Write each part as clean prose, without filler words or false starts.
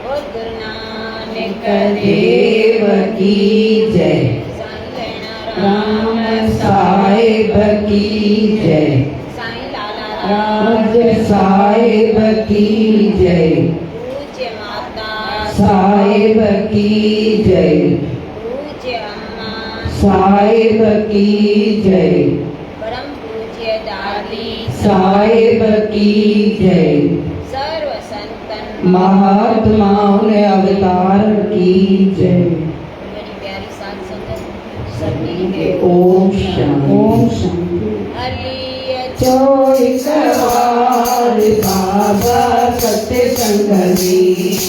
और गुरु नानक देव की जय। राम साहिब की जय। साईं लाला राज साहिब की जय। पूज्य माता साहिब की जय। पूज्य अम्मा साहिब की जय। परम पूज्य दादी साहिब की जय। सर्व संतन महात्माओं ने अवतार की जय। मेरी प्यारी साथ संगत सभी के ओम शांति। ओम शांति। हरिय चोई सवार बाबा सत्य संगति।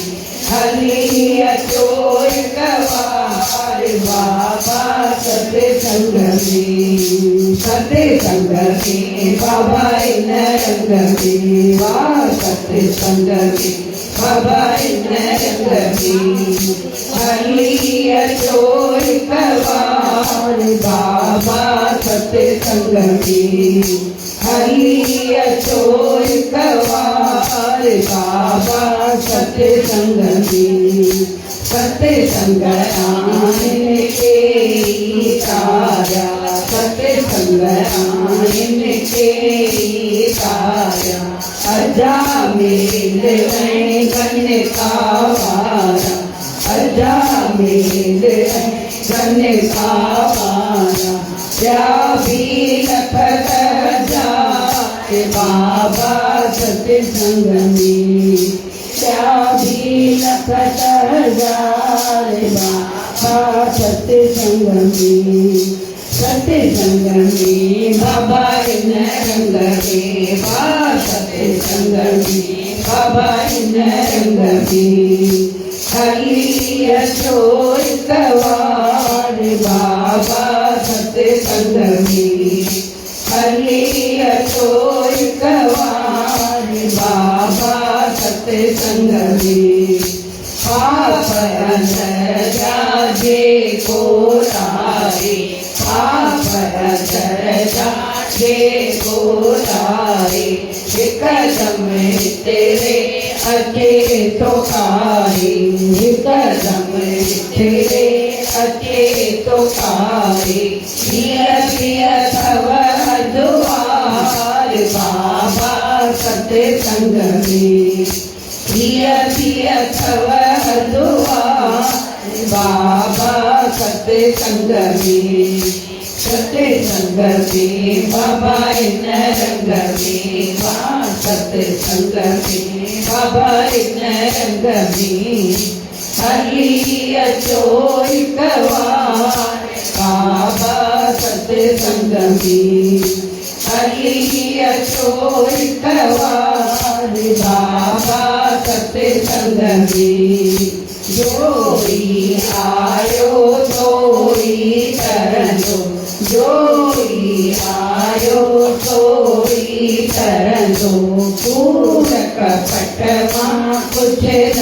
हरिय चोई सवार बाबा सत्य संगति। सत्य संगति बाबा इन रंगति। वाह सत्य संगति बाबा इन रंगति। हरिय चोई सवार बाबा सत्य संगति। हरिय चोई सवार बाबा सत्य संगति। सत्य संगरायन के तारा। सत्य संगरायन के तारा। अजा मेल गण का वारा। अजा मेल गण का वारा। क्या भी लपट जाए बाबा सत्य संगमी। क्या भी लपट जाए बाबा सत्य संगमी। सत्य संगमी बाबा इन रंगमी। सत्य संगमी बाबा इन रंगमी। हरिय चोई सवार बाबा सत्य संगमी। हरिय चोई सवार बाबा सत्य संगमी। पाप अंतर जागे को लाए। पाप अंतर जागे को लाए। एक दम तेरे अके तो खाए। एक दम तेरे अके तो खाए। पिया पिया तव द्वार बाबा सत्य संगमी। पिया पिया तव द्वार बाबा सत्य संगमी। सत्य संगमी बाबा इन रंगमी। सत्य संगमी बाबा इन रंगमी। हरिय चोई सवार बाबा सत्य संगमी। हरिय चोई सवार बाबा सत्य संगमी। जोई आयो सोई तरनो। जोई आयो सोई तरनो। पूरक पटमा कुछ न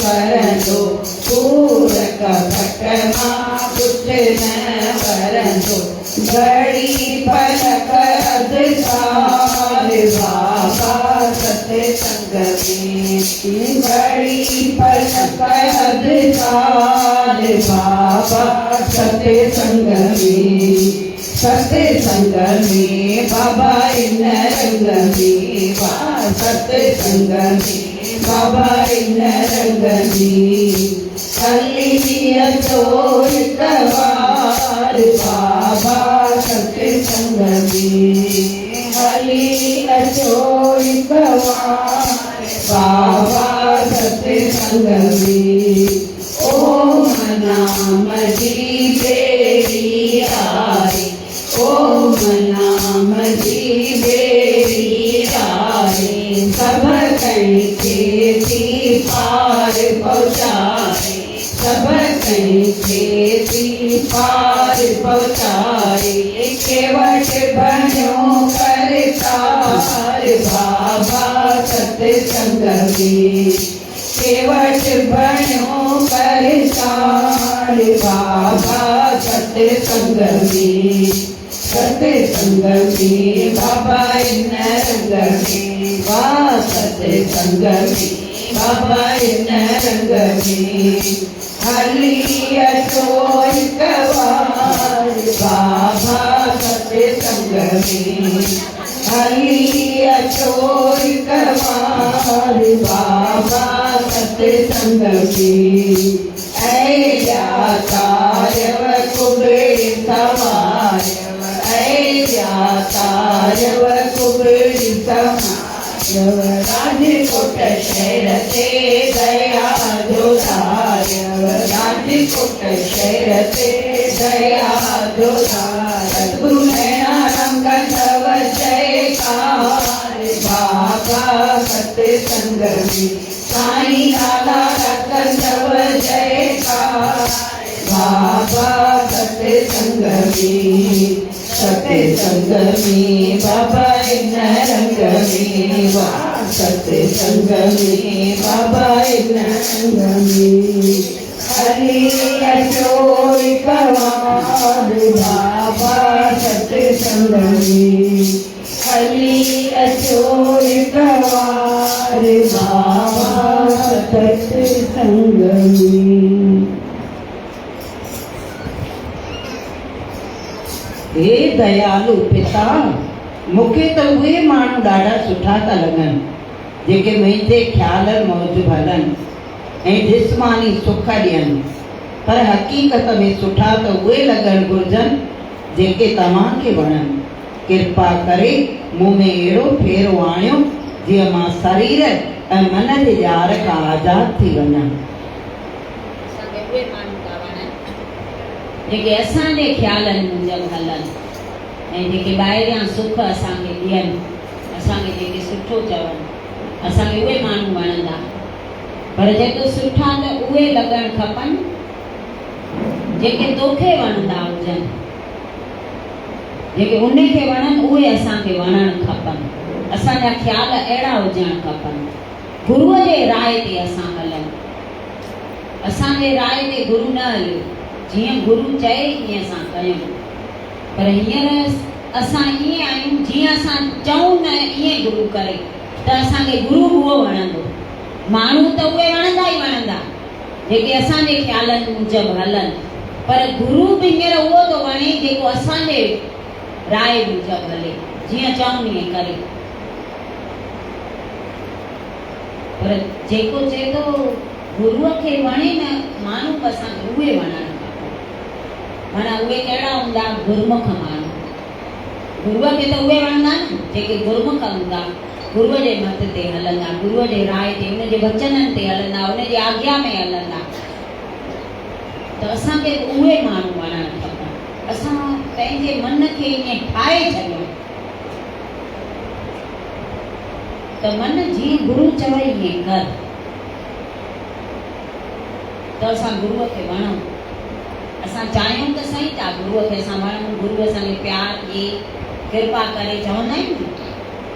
भरनो। पूरक पटमा कुछ न भरनो। घड़ी पलक अधिकार बाबा सत्य संगमी। घड़ी पलक अधिकार बाबा सत्य संगमी। सत्य संगमी बाबा इन रंगमी। सत्य संगमी बाबा इन रंगमी। हरिय चोई सवार बाबा सत्य संगमी। हरिय चोई सवार बाबा सत्य संगमी। ओम नाम जी बेरी आए। ओम नाम जी बेरी आए। सब कहीं खेती पार पहुँचाए। सब कहीं खेती पार पहुँचाए। केवट बनो करतार बाबा सत्य संगमी। केवट बनो करतार बाबा सत्य संगमी। सत्य संगमी बाबा इन रंगमी। सत्य संगमी बाबा इन रंग में हली अचो हिक बार बाबा सत्संग में हली अचो हिक बार बाबा सत्संग में ऐया तारव कुबड़ी सवारव ऐया तारव कुबड़ी सवारव राजकोट शहर ते दया जो धारव राजकोट शहर ते दया जो धार सतगुरु नैना रंग तव जयकार बाबा सत्संग में साईं लाला रतन तव जयकार बाबा सत्संग में बाबा इन रंग में सत्संग में बाबा इन रंग में हरि अचो हिक बार बाबा सत्संग में हरि अचो हिक बार बाबा सत्संग में। हे दयालु पिता मूंखे त उहे माण्हू ॾाढा सुठा था लॻनि जेके मुंहिंजे ख़्याल मौजूब हलनि ऐं जिस्मानी सुख ॾियनि पर हक़ीक़त में सुठा त उहे लॻणु घुरिजनि जेके तव्हांखे वणनि कृपा करे मूं में अहिड़ो फेरो आणियो जीअं मां शरीर ऐं मन जे ॼार खां आज़ादु थी वञा। असांखे उहे माण्हू था वणनि जेके असांजे ख़्यालनि मुजब हलनि ऐं जेके ॿाहिरियां सुख असांखे ॾियनि असांखे जेके सुठो चवनि असांखे उहे माण्हू वणंदा पर जेके सुठा त उहे लॻणु खपनि जेके तोखे वणंदा हुजनि जेके उनखे वणनि उहे असांखे वणणु खपनि असांजा ख़्याल अहिड़ा हुजणु खपनि गुरूअ जे राय ते असां हलूं असांजे राय ते गुरू न हलियो जीअं गुरू चए ईअं असां कयूं पर हींअर असां ईअं आहियूं जीअं असां चऊं न ईअं गुरू करे त असांखे गुरू उहो वणंदो माण्हू त उहे वणंदा ई वणंदा जेके असांजे ख़्यालनि मुजब हलनि पर गुरू बि हींअर उहो थो वणे जेको असांजे राय मुजब हले जीअं चऊं ईअं करे पर जेको चए थो गुरूअ खे वणे न माण्हू बि असांखे उहे वणणु माना उहे कहिड़ा हूंदा गुरमुख माण्हू गुरूअ खे त उहे वणंदा न जेके गुरमुख हूंदा गुरूअ जे मत ते हलंदा गुरूअ जे राय ते उनजे वचननि ते हलंदा उनजी आज्ञा में हलंदा त असांखे उहे माण्हू वणणु खपनि असां पंहिंजे मन खे ईअं ठाहे छॾियूं त मन जीअं गुरू चवई ईअं कर त असां गुरूअ खे वणूं असां चाहियूं त सही था गुरूअ खे असां वणूं गुरू असांखे प्यार ॾिए कृपा करे चवंदा आहियूं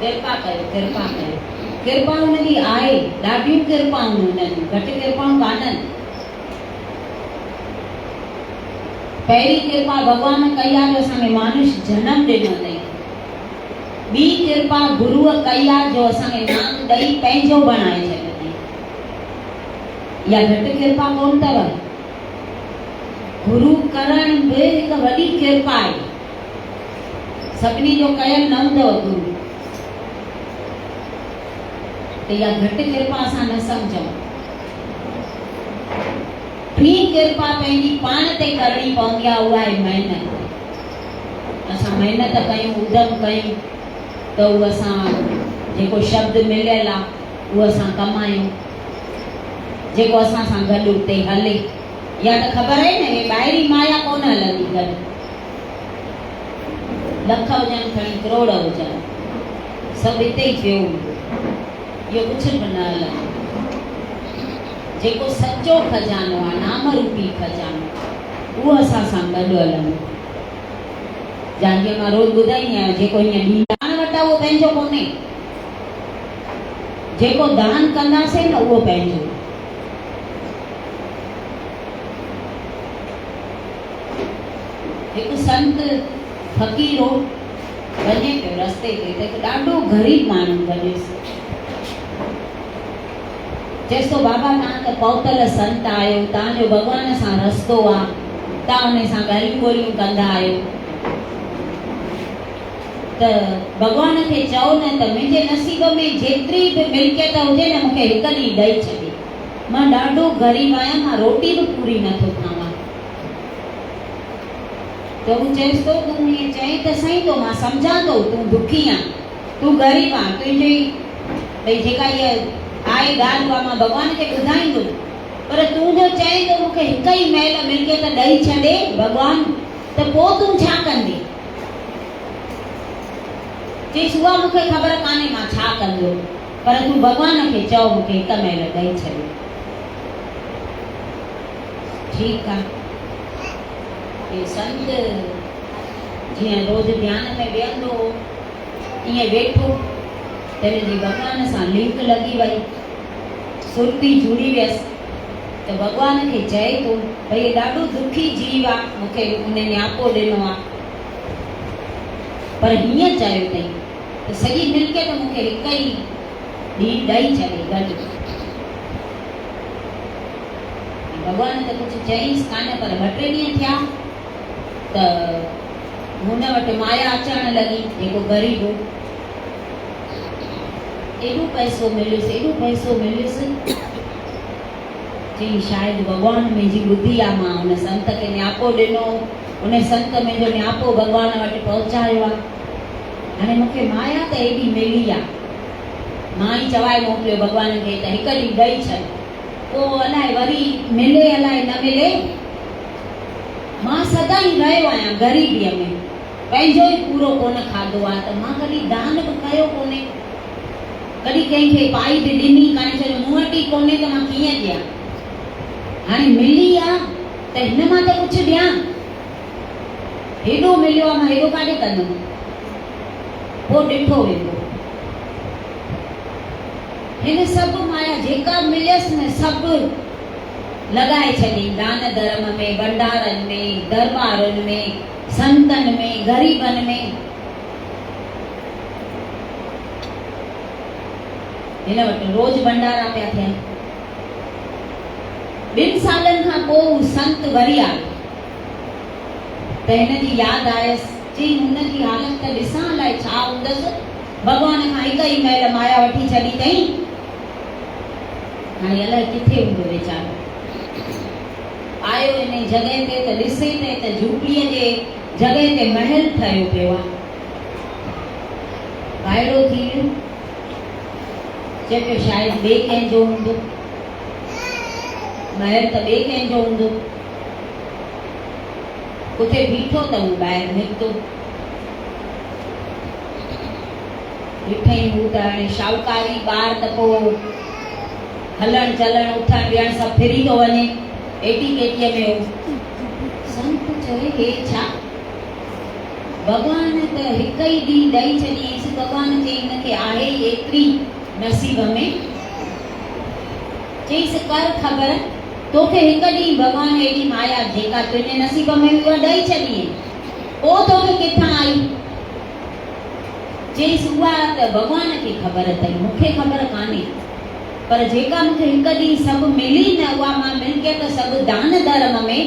कृपा कयो कृपा कयो कृपा हुनजी आहे ॾाढियूं कृपाऊं हुननि घटि कृपाऊं कान्हनि पहिरीं कृपा भॻवान कई आहे जो असांखे मानुष जनम ॾिनो अथई ॿी कृपा गुरूअ कई आहे जो असांखे नाम ॾेई पंहिंजो बणाए छॾियो अथई इहा घटि कृपा कोन अथव गुरू करण बि हिकु वॾी कृपा आहे सभिनी जो कयल न हूंदव गुरू त इहा घटि कृपा असां न सम्झूं ॿी कृपा पंहिंजी पाण ते करणी पवंदी आहे उहा आहे महिनत असां महिनत कयूं उधम कयूं त उहो असां जेको शब्द मिलियल आहे उहो असां कमायूं जेको असां सां गॾु उते हले या त ख़बर आहे न हे ॿाहिरी माया कोन हलंदी गॾु लख हुजनि खणी करोड़ हुजनि सभु हिते ई पियो इहो कुझु बि न हलंदो जेको सचो खजानो आहे नाम रूपी खजानो उहो असां सां गॾु हलंदो जंहिंखे मां रोज़ ॿुधाईंदी आहियां जेको हीअं दान वठा उहो पंहिंजो कोन्हे जेको दान कंदासीं न उहो पंहिंजो हिकु संत फ़कीर हो वञे पियो रस्ते ते त हिकु ॾाढो ग़रीब माण्हू गॾियुसि चएसि थो बाबा तव्हां त पहुतल संत आहियो, तव्हांजो भॻवान सां रस्तो आहे, तव्हां उन सां ॻाल्हियूं ॿोलियूं कंदा आहियो, त भॻवान खे चओ न त मुंहिंजे नसीब में जेतिरी बि मिल्कियत हुजे न मूंखे हिकु ॾींहुं ॾेई छॾे। मां ॾाढो ग़रीब आहियां, मां रोटी बि पूरी नथो खावां। त हू चएसि थो तूं हीअं चई त सही थो, मां सम्झां थो तूं दुखी आहीं, तूं ग़रीब आहीं, तुंहिंजी भई जेका इहा आहे ॻाल्हि उहा मां भॻवान खे ॿुधाईंदुमि, पर तूं जो चई थो मूंखे हिकु ई महिल मिल्कियत ॾेई छॾे भॻवान, त पोइ तूं छा कंदी? चईसि उहा मूंखे ख़बर कान्हे मां छा कंदो, पर तूं भॻवान खे चओ मूंखे हिकु महिल ॾेई छॾे। ठीकु आहे। हे संत जीअं रोज़ ध्यान में वेहंदो ईअं वेठो त हिनजी भॻवान सां लिंक लॻी वई, सुरती जुड़ी वियसि, त भॻवान खे चए थो भई हे ॾाढो दुखी जीव आहे, मूंखे उन नियापो ॾिनो आहे, पर हीअं चयो अथई त सॼी मिल्कियत मूंखे हिकु ई ॾींहुं ॾेई छॾे गॾु। भॻवान त कुझु चईंसि कान, पर 2-3 ॾींहं थिया त हुन वटि माया अचणु लॻी, जेको ग़रीब हो, एॾो पैसो मिलियुसि, एॾो पैसो मिलियुसि, चई शायदि भॻवान मुंहिंजी ॿुधी आहे, मां हुन संत खे नियापो ॾिनो, उन संत मुंहिंजो नियापो भॻवान वटि पहुचायो आहे, हाणे मूंखे माया त एॾी मिली आहे, मां ई चवाए मोकिलियो भॻवान खे त हिकु ॾींहुं ॾेई छॾ, पोइ अलाए वरी मिले अलाए न मिले। मां सदाईं रहियो आहियां ग़रीबीअ में, पंहिंजो ई पूरो कोन खाधो आहे, त मां कॾहिं दान बि कयो कोन्हे, कॾहिं कंहिंखे पाई बि ॾिनी कान्हे, छो मूं वटि ई कोन्हे त मां कीअं ॾियां, हाणे मिली आहे त हिन मां त कुझु ॾियां, हेॾो मिलियो आहे मां हेॾो काॾे कंदुमि। पोइ ॾिठो वेंदो हिन सभु माया जेका मिलियसि न सभु लॻाए छॾी, दान धर्म में, भंडारनि में, दरबारनि में, संतनि में, ग़रीबनि में। हिन वटि रोज़ भंडारा पिया थियनि। 2 सालनि खां पोइ संत वरी आयो त हिनजी यादि आयसि, चई हुनजी हालत त ॾिसां अलाए छा हूंदसि, भॻवान खां हिकु ई महिल माया वठी छॾी अथई, हाणे अलाए किथे हूंदो वीचारो। आयो इन जॻह ते त ॾिसे त झूपड़ीअ जे जॻह ते महल ठहियो पियो आहे, वाइड़ो थी वियो, चए पियो शायदि ॿिए कंहिंजो हूंदो, महल त ॿिए कंहिंजो हूंदो। उते बीठो त हू ॿाहिरि निकितो, ॾिठई हू त हाणे शाहूकारी ॿार त पोइ हलणु चलणु उथणु विहणु सभु फिरी थो वञे, एटी केटीअ में हो। संत चए हे छा, भॻवान त हिकु ई ॾींहुं ॾेई छॾियईंसि, भॻवान चई हिनखे आहे एतिरी नसीब में, चईसि कर ख़बर, तोखे हिकु ॾींहुं भॻवान एॾी माया जेका तुंहिंजे नसीब में उहा ॾेई छॾियईं, पोइ तोखे किथां आई? चईसि उहा त भॻवान खे ख़बर अथई, मूंखे ख़बर कान्हे, पर जेका मूंखे हिकु ॾींहुं सभु मिली न, उहा मां मिल्कियत सभु दान धर्म में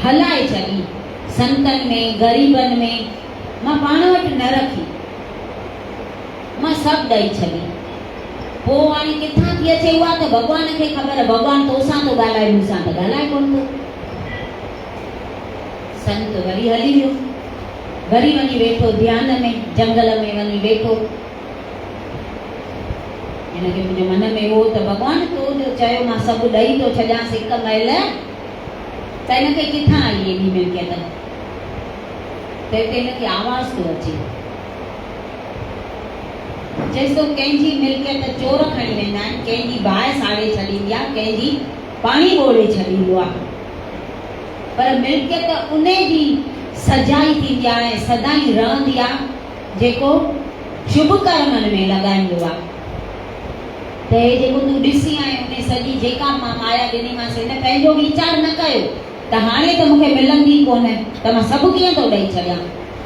हलाए छॾी, संतनि में, ग़रीबनि में, मां पाण वटि न रखी, मां सभु ॾेई छॾी। पोइ हाणे किथां थी अचे उहा त भॻवान खे ख़बर, भॻवान तोसां थो ॻाल्हाए, मूंसां त ॻाल्हाए कोन थो। संत वरी हली वियो, वरी वञी वेठो ध्यान में, जंगल में वञी वेठो। हिनखे मुंहिंजे मन में हो त भॻवान तो जो चयो मां सभु ॾेई थो छॾियांसि हिकु महिल, त हिनखे किथां आई एॾी मिल्कियत? त हिते हिनखे आवाज़ थो अचे, चएसि थो कंहिंजी मिल्कियत चोर खणी वेंदा आहिनि, कंहिंजी बाहि साड़े छॾींदी आहे, कंहिंजी पाणी ॿोड़े छॾींदो आहे, पर मिल्कियत उन जी सजाई थींदी आहे, सदाईं रहंदी आहे जेको शुभ कर्मनि में लॻाईंदो आहे। त हे जेको तूं ॾिसी आहीं उन सॼी जेका मां माया ॾिनीमांसि, हिन पंहिंजो वीचार न कयो त हाणे त मूंखे मिलंदी कोन, त मां सभु कीअं थो ॾेई छॾियां,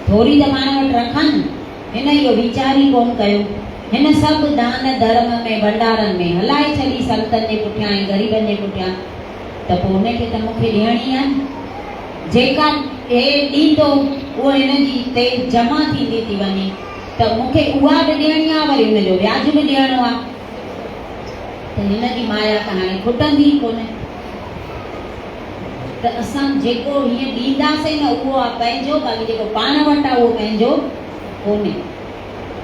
थोरी त पाण वटि रखां न, हिन इहो वीचार ई कोन कयो, हिन सभु दान धर्म में भंडारनि में हलाए छॾी संतनि जे पुठियां ऐं ग़रीबनि जे पुठियां, त पोइ उनखे त मूंखे ॾियणी आहे। जेका हे ॾींदो उहो हिनजी ते जमा थींदी थी वञे, त मूंखे उहा बि ॾियणी आहे, वरी हुनजो व्याज बि ॾियणो आहे, त हिनजी माया त हाणे खुटंदी कोन्हे। त असां जेको हीअं ॾींदासीं न उहो आहे पंहिंजो, बाक़ी जेको पाण वटि आहे उहो पंहिंजो कोन्हे,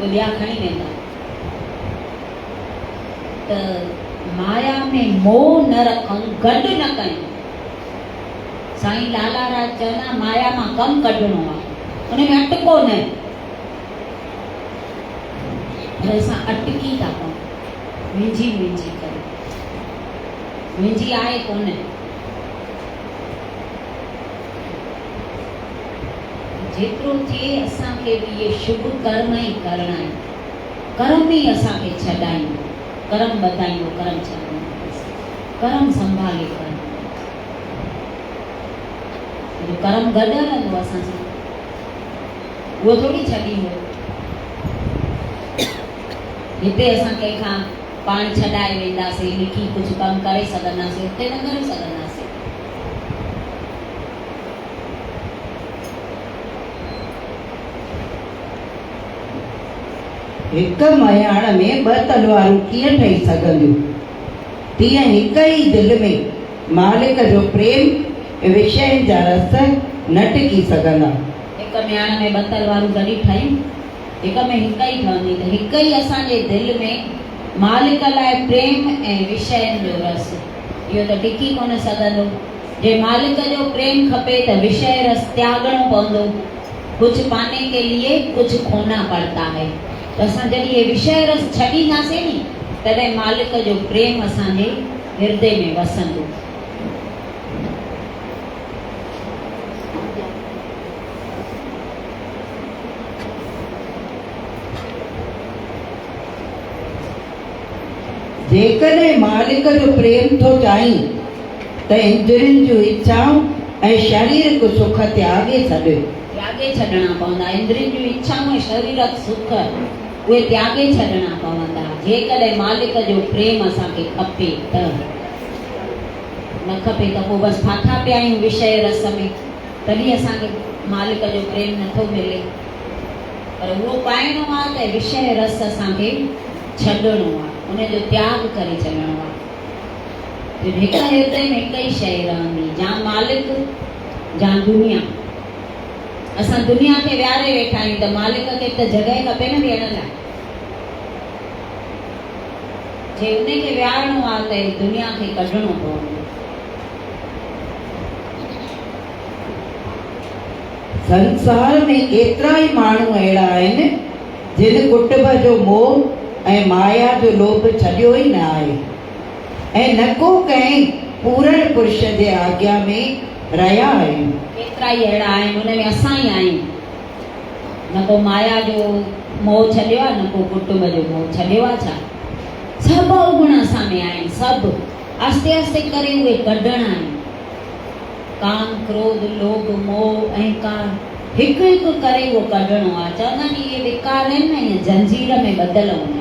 उहो ॿिया खणी वेंदा। त माया में मोह न रखूं, गॾु न कयूं। साईं लालाराज चवंदा माया मां कमु कढणो आहे, उन में अटको न, पर असां अटकी था पऊं, मुंहिंजी मुंहिंजी करे, मुंहिंजी आहे कोन। जेतिरो थिए असांखे बि इहे शुभ कर्म ई करणा आहिनि, कर्म ई असांखे छॾाइनि, कर्म ॿधाईंदो कर्म छॾाईंदो, कर्म संभाले कर्म, जो कर्म गॾु हलंदो असां सां, उहो थोरी छॾींदो। हिते असां कंहिंखां पाण छॾाए वेंदासीं, लिखी कुझु कमु करे सघंदासीं, हुते न करे सघंदासीं। हिक मयाण में ॿ तलवारूं कीअं ठही सघंदियूं, तीअं हिक ई दिलि में मालिक जो प्रेम ऐं विषय जा रस न टिकी सघंदा। हिक मयाण में ॿ तलवारूं कॾहिं ठहियूं, हिक में हिक ई ठहंदी, त हिक ई असांजे दिलि में मालिक लाइ प्रेम ऐं विषयनि जो रस, इहो त टिकी कोन सघंदो। जे मालिक जो प्रेम खपे त विषय रस त्यागणो पवंदो, कुझु पाने के लिए कुझु खोना पड़ता है। त असां जॾहिं इहे विषय रस छॾींदासीं नी, तॾहिं मालिक जो प्रेम असांजे हृदय में वसंदो। जेकॾहिं मालिक जो प्रेम थो चाहीं त इंद्रियुनि जूं इच्छाऊं ऐं शारीरिक सुख त्यागे छॾ, त्यागे छॾणा पवंदा। इंद्रियुनि जूं इच्छाऊं ऐं शारीरिक सुख उहे त्यागे छॾणा पवंदा। जेकॾहिं मालिक जो प्रेम असांखे खपे त, न खपे त पोइ बसि फाथा पिया आहियूं विषय रस में, तॾहिं असांखे मालिक जो प्रेम नथो मिले। पर उहो पाइणो आहे त विषय रस असांखे छॾणो आहे, उनजो त्याग करे छॾणो आहे। हिक हृदय में हिक ई शइ रहंदी, जा मालिक जा दुनिया। असां दुनिया खे विहारे वेठा आहियूं, त मालिक खे त जॻह खपे न विहण लाइ। जे उनखे विहारणो आहे त दुनिया खे कढणो पवंदो। संसार में केतिरा ई माण्हू अहिड़ा आहिनि जिन कुटुंब जो मोह ऐं माया जो लोभ छॾियो ई न आहे, ऐं न को कंहिं पूर्ण पुरुष जे आज्ञा में रहिया आहिनि। केतिरा ई अहिड़ा आहिनि, उन में असां ई आहियूं। न को माया जो मोह छॾियो आहे, न को कुटुंब जो मोह छॾियो आहे। छा सभु अवगुण असां में आहिनि, सभु आस्ते आस्ते करे उहे कढणा आहिनि। काम, क्रोध, लोभ, मोह, अहंकार, हिकु हिकु करे उहो कढणो आहे। चवंदा आहिनि इहे विकार आहिनि न, ईअं जंजीर में ॿधल हूंदा,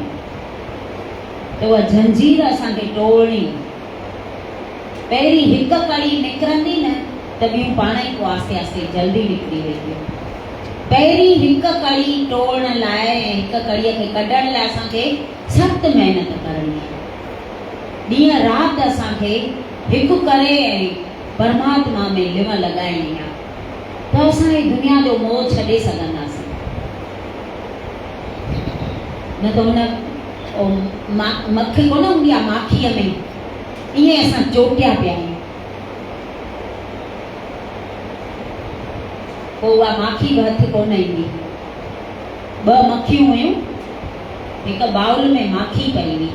त उहा जंजीर असांखे टोड़णी। पहिरीं हिकु कड़ी निकिरंदी न, त ॿियूं पाण ई को आस्ते आस्ते जल्दी निकिरी वेंदियूं। पहिरीं हिकु कड़ी टोड़ण लाइ ऐं हिकु कड़ीअ खे कढण लाइ असांखे सख़्त महिनत करणी आहे। ॾींहं राति असांखे हिकु करे ऐं परमात्मा में लिव लॻाइणी आहे, त असां ई दुनिया जो मोह छॾे सघंदासीं। न त हुन मक्खी कोन हूंदी आहे, माखीअ में ईअं असां चोटिया पिया आहियूं। पोइ उहा माखी बि हथु कोन ईंदी। ॿ मखियूं हुयूं, हिकु बाउल में माखी पई हुई,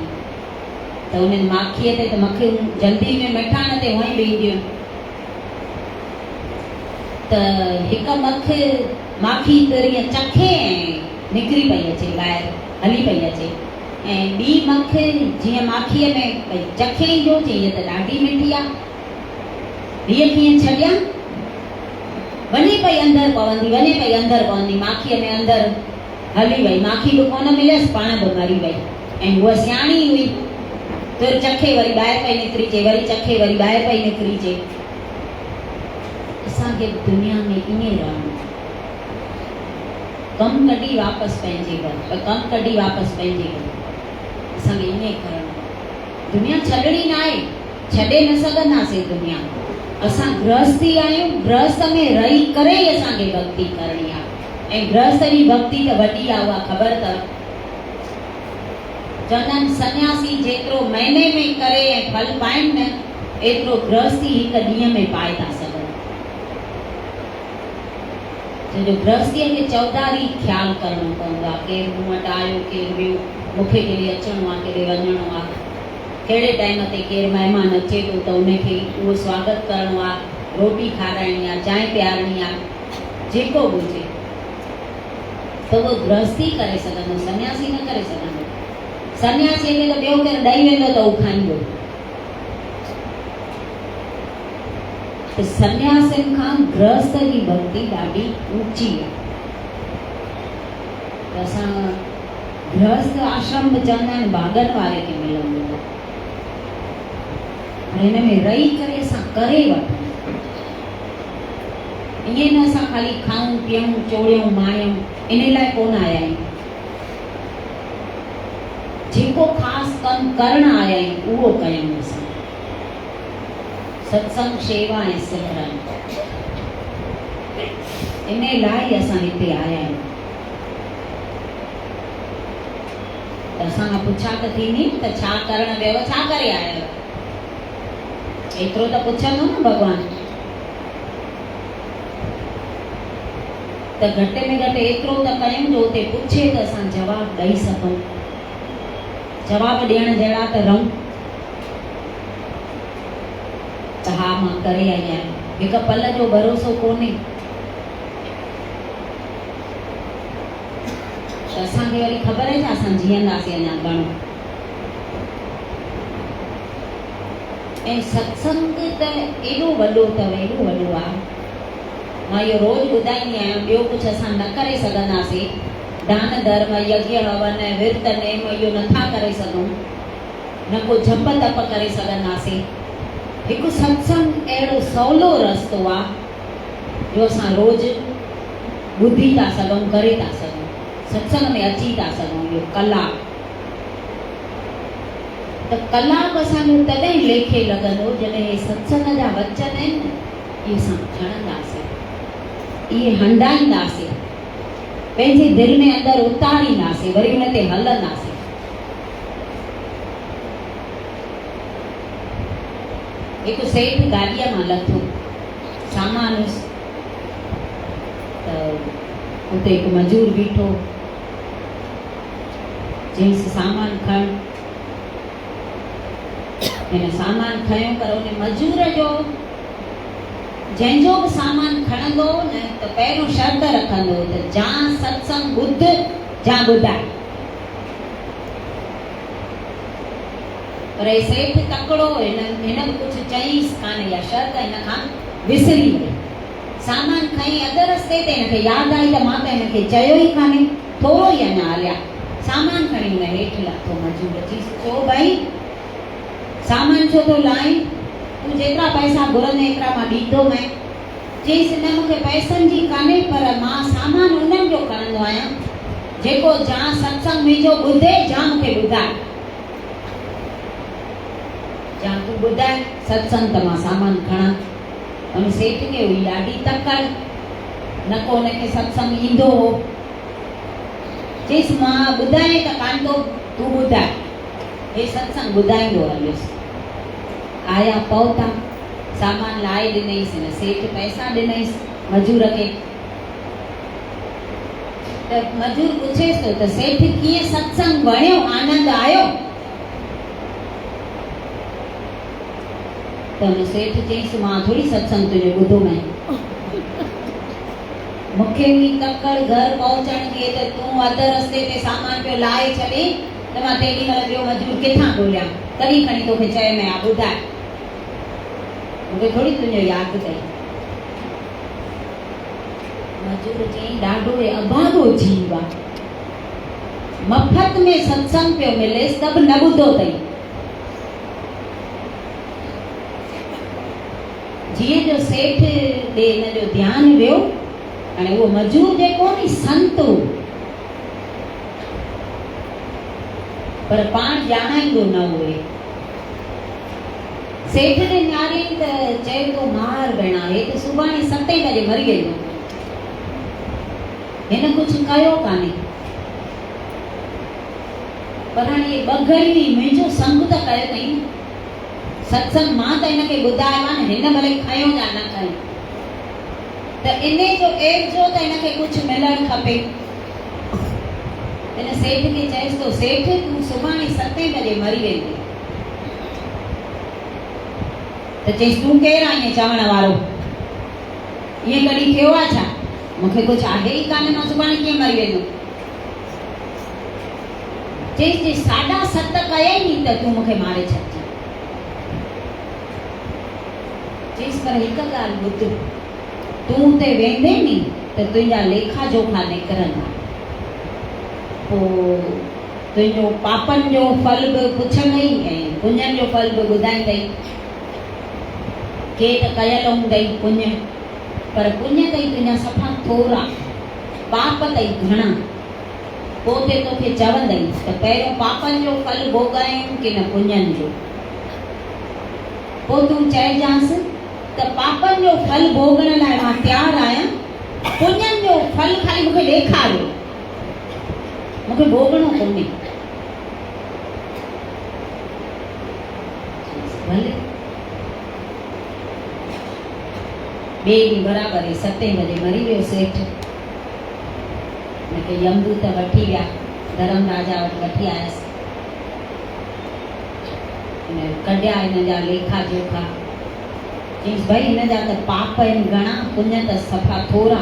त हुन माखीअ ते त मखियूं जल्दी में मिठाण ते हुअं ई वेंदियूं। त हिकु माखी त ईअं चखे ऐं निकिरी पई अचे ॿाहिरि, हली पई अचे, ऐं ॿी मख जीअं माखीअ में भई चखे ई जो हीअ त ॾाढी मिठी आहे, हीअ कीअं छॾियां, वञे पई अंदरि पवंदी, वञे पई अंदरि पवंदी, माखीअ में अंदरि हली वई, माखी बि कोन मिलियसि, पाण बि मरी वई। ऐं उहा सियाणी हुई, तुर चखे वरी ॿाहिरि पई निकिरीचे, वरी चखे वरी ॿाहिरि पई निकिरीचे। असांखे दुनिया में ईअं रहणो, कमु कढी वापसि पंहिंजे घर, कमु कढी वापसि पंहिंजे घर, असांखे ईअं करणो। दुनिया छॾणी न आहे, छॾे न सघंदासीं दुनिया। असां गृहस्थी आहियूं, गृहस्थ में रही करे ई असांखे भक्ति करणी आहे। ऐं गृहस्थ जी भक्ति त वॾी आहे, उहा ख़बर अथव। चवंदा आहिनि सन्यासी जेतिरो महीने में करे ऐं फल पाइनि न, एतिरो गृहस्थी हिकु ॾींहं में पाए था सघनि। जो गृहस्थीअ खे चौधारी ख़्यालु करणो पवंदो आहे। केरु मूं वटि आयो, केरु वियो, मूंखे केॾे अचिणो आहे, केॾे वञिणो आहे, कहिड़े टाइम ते केरु महिमान अचे थो त उनखे उहो स्वागत करणो आहे, रोटी खाराइणी आहे, चांहि पियारणी आहे, जेको बि हुजे त उहो गृहस्थी करे सघंदो, सन्यासी न करे सघंदो। सन्यासीअ खे त ॿियो केरु ॾेई वेंदो त उहो खाईंदो। त सन्यासियुनि खां गृहस्थ जी भक्ति ॾाढी ऊची आहे। त असां गृहस्थ आश्रम बि चवंदा आहिनि भाॻनि वारे खे मिलंदो आहे। हिन में रही करे असां करे वठूं, ईअं न असां ख़ाली खाऊं पीऊं चोड़ियूं मायूं, इन लाइ कोन आया आहियूं। जेको ख़ासि कमु करणु आया आहियूं उहो कयूं असां। सत्संग, शेवा ऐं सिमरन, इन लाइ असां हिते आया आहियूं। त असां खां पुछा त थींदी त छा करणु वियो, छा करे आया, एतिरो त पुछंदो न भॻवानु। त घटि में घटि एतिरो त कयूं जो उते पुछे त असां जवाबु ॾेई सघूं। जवाबु ॾियण जहिड़ा त रहूं त हा मां करे आई आहियां, हिकु पल जो भरोसो कोन्हे। त असांखे वरी ख़बर आहे छा, असां जीअंदासीं अञा घणो। ऐं सत्संग त एॾो वॾो अथव, एॾो वॾो आहे। मां इहो रोज़ु ॿुधाईंदी आहियां, ॿियो कुझु असां न करे सघंदासीं। दान धर्म, यज्ञ हवन, विर्त नेम इहो नथा करे सघूं, न को जप तप करे सघंदासीं। हिकु सत्संग अहिड़ो सवलो रस्तो आहे जो असां रोज़ु ॿुधी था सघूं, करे था सघूं, सत्संग में अची था सघूं। इहो कलाक, त कलाक असांजो तॾहिं लेखे लॻंदो जॾहिं हे सत्संग जा वचन आहिनि न, इहे असां खणंदासीं, इहे हंडाईंदासीं, पंहिंजे दिलि में अंदरि उतारींदासीं, वरी उन ते हलंदासीं। हिकु सेठ गाॾीअ मां लथो, सामान त उते हिकु मजूर बीठो, चयईंसि सामान खण। हिन सामान खयो, पर उन मजूर जो जंहिंजो बि सामान खणंदो न त पहिरियों शर्त रखंदो त जा सत्संग ॿुध, जा ॿुधाए। पर हे सेठ तकिड़ो, हिन बि कुझु चईंसि कान, इहा शर्त हिन खां विसरी वई। सामान खईं, अधु रस्ते ते हिनखे यादि आई त मां त हिनखे चयो ई कान्हे, थोरो ई अञा हलिया। सामान खणी हुन हेठि लथो, मजूर चईंसि छो भाई सामान छो थो लाहीं, तूं जेतिरा पैसा घुरंदे एतिरा मां ॾींदोमांइ। चईंसि न मूंखे पैसनि जी कान्हे, पर मां सामान उन्हनि जो खणंदो आहियां जेको जा सत्संग मुंहिंजो ॿुधे, जा मूंखे ॿुधाए, जा तूं ॿुधाए सत्संग त मां सामान खणा। हुन सेठ खे हुई ॾाढी तकड़, न को हुनखे सत्संग ईंदो हो। चईंसि मां ॿुधाए त कान थो, तूं ॿुधाए। हे सत्संग ॿुधाईंदो हलियुसि। आया पहुता, सामान लाए ॾिनईसि, हिन सेठ पैसा ॾिनईसि मजूर खे। त मजूर पुछेसि थो त सेठ कीअं सत्संग वणियो, आनंद आयो? त हुन सेठ चईंसि मां थोरी सत्संग तुंहिंजो ॿुधो मैं, मूंखे बि तकड़ घर पहुचण जी त तूं अधु रस्ते ते सामान पियो लाहे छॾे त मां तेॾी महिल ॿियो मजूर किथां ॻोल्हियां, तॾहिं खणी तोखे चयोमांइ हा ॿुधाए, मूंखे थोरी तुंहिंजो यादि कई। मजूर चई ॾाढो अभागो जीव आहे, मफ़त में सत्संग पियो मिलेसि त बि न ॿुधो अथई। जीअं जो सेठ ॾे हिन जो ध्यानु वियो, हाणे उहो मजूर जेको नी संत हो, पर पाण ॼाणाईंदो न हुए। सेठ ने न्यारी त चए तो मार भेणा, हे त सुभाणे 7 बजे मरी वेंदो, हिन कुझु कयो कान्हे। पर हाणे ॿ घड़ी मुंहिंजो संग त कयो अथई, सत्संग मां त हिनखे ॿुधायो आहे न, हिन भले खयो या न खयो, त इन जो एज जो त हिनखे कुझु मिलणु खपे। हिन सेठ खे चएसि तो, सेठ तूं सुभाणे 7 बजे मरी वेंदी। त चईसि तूं केरु आहीं चवण वारो, ईअं कॾहिं थियो आहे छा? मूंखे कुझु आहे ई कान्हे, मां सुभाणे कीअं मरी वेंदुमि? चईसि जे 7:30 कयई नी त तूं मूंखे मारे छॾिजांइ। चईसि पर हिकु ॻाल्हि ॿुध, तूं उते वेंदे नी त तुंहिंजा लेखा जोखा निकिरंदा, पोइ तुंहिंजो पापनि जो फल बि पुछंदई ऐं पुञनि जो फल बि ॿुधाईंदई। के त कयल हूंदई पुञ, पर पुञ अथई तुंहिंजा सफ़ा थोरा, पाप अथई घणा। पोइ ते तोखे चवंदई त पहिरियों पापनि जो फल भोॻायूं की न पुञनि जो। पोइ तूं चइजांसि त पापनि जो फल भोॻण लाइ मां तयारु आहियां, पुञनि जो फल खाली मूंखे ॾेखारियो, मूंखे भोॻणो कोन्हे। भले। ॿिए ॾींहुं बराबरि 7 बजे मरी वियो सेठ। हिनखे यमदूत वठी विया, धर्म राजा वटि वठी आयसि। हिन कढिया हिन जा लेखा जोखा, चईसि भई हिन जा त पाप आहिनि घणा, पुञ त सफ़ा थोरा।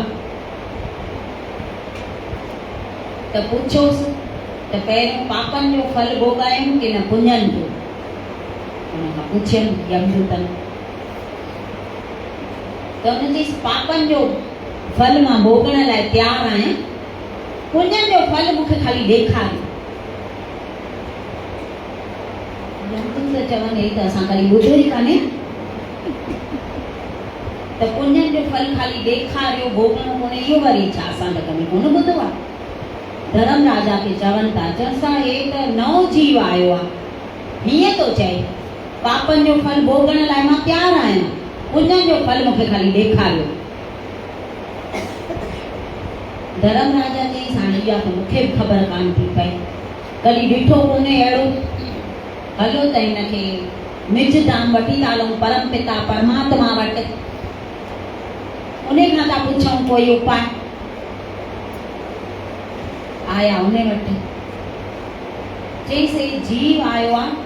त पुछोसि त पहिरियों पापनि जो फल भोॻायूं की न पुञनि जो? हुन खां पुछियमि यमदूतनि, त हुन चईसि पापनि जो फल मां भोॻण लाइ तयारु आहियां, पुञनि जो फल मूंखे खाली ॾेखारियो। यमदूत चवनि हे त असां कॾहिं ॿुधो ई कान्हे, त पुञनि जो फल खाली ॾेखारियो, भोॻणो कोन्हे, इहो वरी छा असां त कॾहिं कोन ॿुधो आहे। धर्म राजा खे चवनि था, चवनि हे त नओं जीव आयो आहे, हीअं थो चए पापनि जो फल भोॻण लाइ मां तयारु आहियां, पुञनि जो फल मूंखे खाली ॾेखारियो। धर्म राजा चईसि हाणे इहा त मूंखे बि ख़बर कान थी पई, कॾहिं ॾिठो कोन्हे अहिड़ो। हलो त हिनखे निज धाम वठी था हलूं, परम पिता परमात्मा वटि, उन खां था पुछूं कोई उपाय। आया उन वटि, चईसि जीव आयो आहे,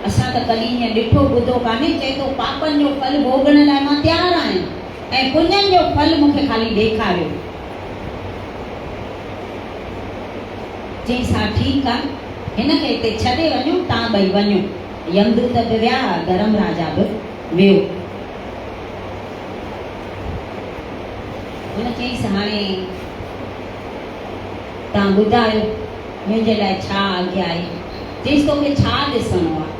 असां त कॾहिं ईअं ॾिठो ॿुधो कान्हे, चए थो पापनि जो फल भोॻण लाइ मां तयारु आहियां ऐं पुञनि जो फल मूंखे खाली ॾेखारियो। चईसि हा ठीकु आहे, हिनखे हिते छॾे वञो, तव्हां ॿई वञो। यमदूत बि विया, धर्म राजा बि वियो। हुन चईसि हाणे तव्हां ॿुधायो मुंहिंजे लाइ छा आज्ञा आहे? चईसि तोखे छा ॾिसणो आहे?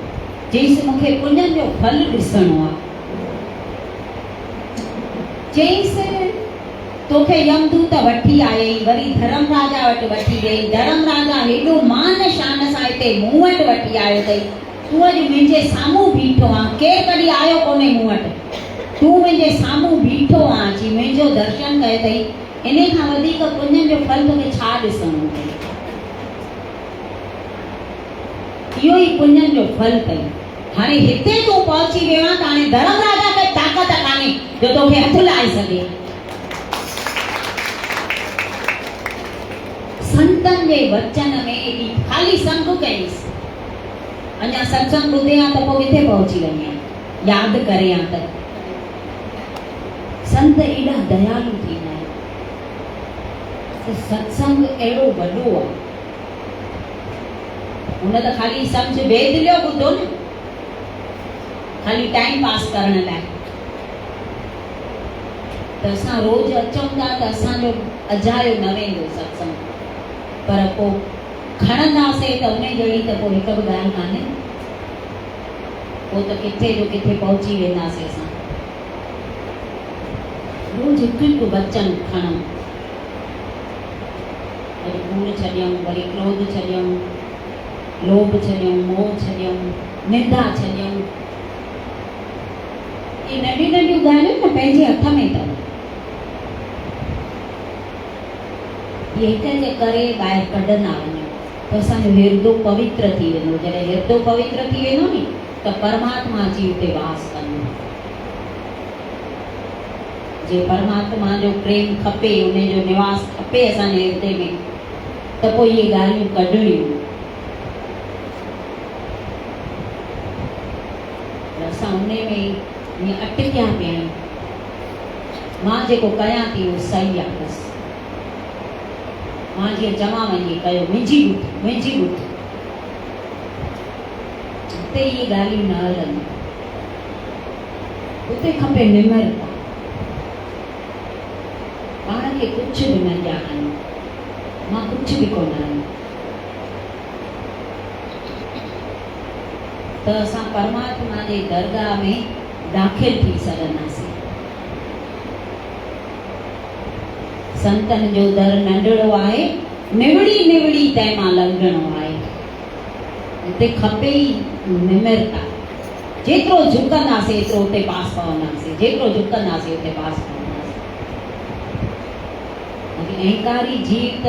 चईसि मूंखे पुञनि जो फल ॾिसणो आहे। चईसि तोखे यमदूत वठी आयई, वरी धर्म राजा वटि वठी गई, धर्म राजा हेॾो मान शान सां हिते मूं वटि वठी आयो अथई, तूं अॼु मुंहिंजे साम्हूं बीठो आहे, केरु कॾहिं आयो कोन्हे मूं वटि, तूं मुंहिंजे साम्हूं बीठो आहे, अची मुंहिंजो दर्शन कयो अथई, इन खां वधीक पुञनि जो फल तोखे छा ॾिसणो अथई? इहो ई पुञनि जो फल अथई। हाणे हिते तूं पहुची वियो आहे त हाणे धर्म राजा खे ताक़त कान्हे जो तोखे हथु लाहे सघे। संतनि जे वचन में एॾी ख़ाली संग कईसि, अञा सत्संग ॿुधे हा त पोइ किथे पहुची वञे, यादि करे हा त। संत एॾा दयालु थींदा आहिनि, सत्संग अहिड़ो वॾो आहे, हुन त ख़ाली सम्झ वेद लियो ॿुधो न, ख़ाली टाइम पास करण लाइ। त असां रोज़ अचूं था त असांजो अजायो न वेंदो सत्संग, पर पोइ खणंदासीं त उन जहिड़ी त पोइ हिकु बि ॻाल्हि कान्हे। पोइ त किथे जो किथे पहुची वेंदासीं असां। रोज़ हिकु हिकु वचन खणूं। वरी कूड़ छॾियऊं, वरी क्रोध छॾियऊं, लोभ छॾियऊं, मोह छॾियऊं, निंदा छॾियऊं। ये नंढियूं नंढियूं ॻाल्हियूं न पंहिंजे हथ में अथव। ये हिक जे करे ॿाहिरि कढंदा वञो त असांजो हिरदो पवित्र थी वेंदो। जॾहिं हिरदो पवित्र थी वेंदो नी त परमात्मा अची उते वास कंदो। जे परमात्मा जो प्रेम खपे, उन जो निवास खपे असांजे हिरदे में, त पोइ इहे ॻाल्हियूं कढणियूं। असां उन में ईअं अटकिया पिया आहियूं। मां जेको कयां थी उहो सही आहे बसि। मां जीअं चवां वञी कयो, मुंहिंजी ॿुध, मुंहिंजी ॿुध। उते इहे ॻाल्हियूं न हलनि। उते खपे निमरता। पाण खे कुझु बि न ॼाणनि। मां कुझु बि कोन आहियां। त असां परमात्मा जे दरगाह में दाख़िल थी सघंदासीं। संतनि जो दर नंढड़ो आहे, निवड़ी निवड़ी तंहिं मां लंघणो आहे। हिते खपे ई निमरता। जेतिरो झुकंदासीं एतिरो उते पास पवंदासीं। जेतिरो झुकंदासीं उते पास पवंदासीं। अहंकारी जीव त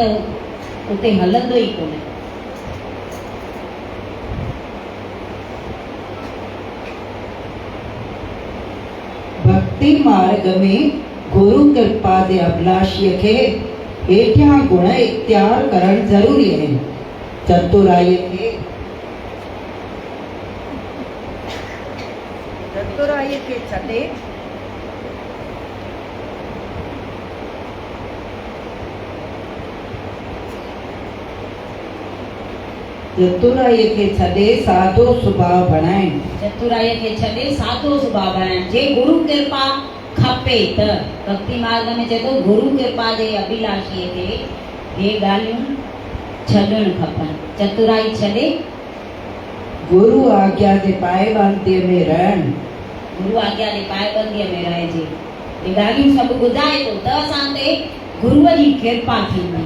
उते हलंदो ई कोन्हे। भक्ति मार्ग में गुरु कृपा जे अभिलाषीअ खे हेठियां गुण इख्तियार करणु ज़रूरी आहिनि। चतुराईअ खे छॾे चतुराईअ खे छॾे सादो सुभाउ बणाइनि। चतुराईअ खे छॾे सादो सुभाउ बणाइनि। जे गुरु कृपा खपे त भक्ति मार्ग में चए थो गुरु कृपा जे अभिलाषीअ खे हे ॻाल्हियूं छॾणु खपनि। चतुराई छॾे गुरु आज्ञा जे पाएबंदीअ में रहणु। गुरु आज्ञा जे पाएबंदीअ में रहिजे। हे ॻाल्हियूं सभु ॿुधाए थो त असां ते गुरुअ जी कृपा थींदी।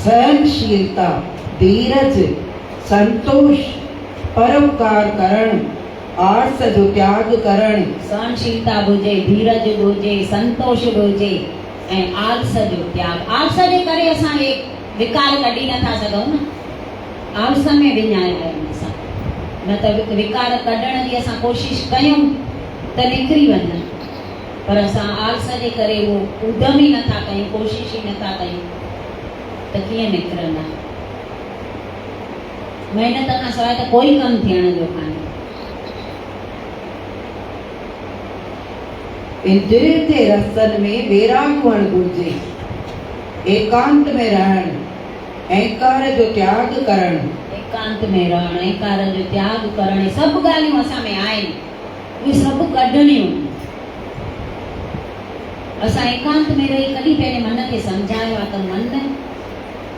सहनशीलता, धीरज, संतोष, परोपकार करणु, आर्स जो त्याग करणु। सहनशीलता घुर्जे, धीरज घुर्जे, संतोष घुर्जे ऐं आलस जो त्याग। आलस जे करे असां हे विकार कढी नथा सघूं न। आलस में विञाया आहियूं असां। न त विकार कढण जी असां कोशिशि कयूं त निकिरी वञनि, पर असां आलस जे करे उहो उद्यम ई नथा कयूं, कोशिशि ई नथा कयूं त कीअं निकिरंदा। महिनत खां सवाइ त कोई कमु थियण जो कान्हे। इंद्रिय जे रस्तनि में वैराग हुअणु घुरिजे। एकांत में रहणु, अहंकार जो त्याग करणु। एकांत में रहणु, अहंकार जो त्याग करणु, सभु ॻाल्हियूं असां में आहिनि। उहे सभु कढणियूं। असां एकांत में रही कॾहिं पंहिंजे मन खे सम्झायो आहे त मन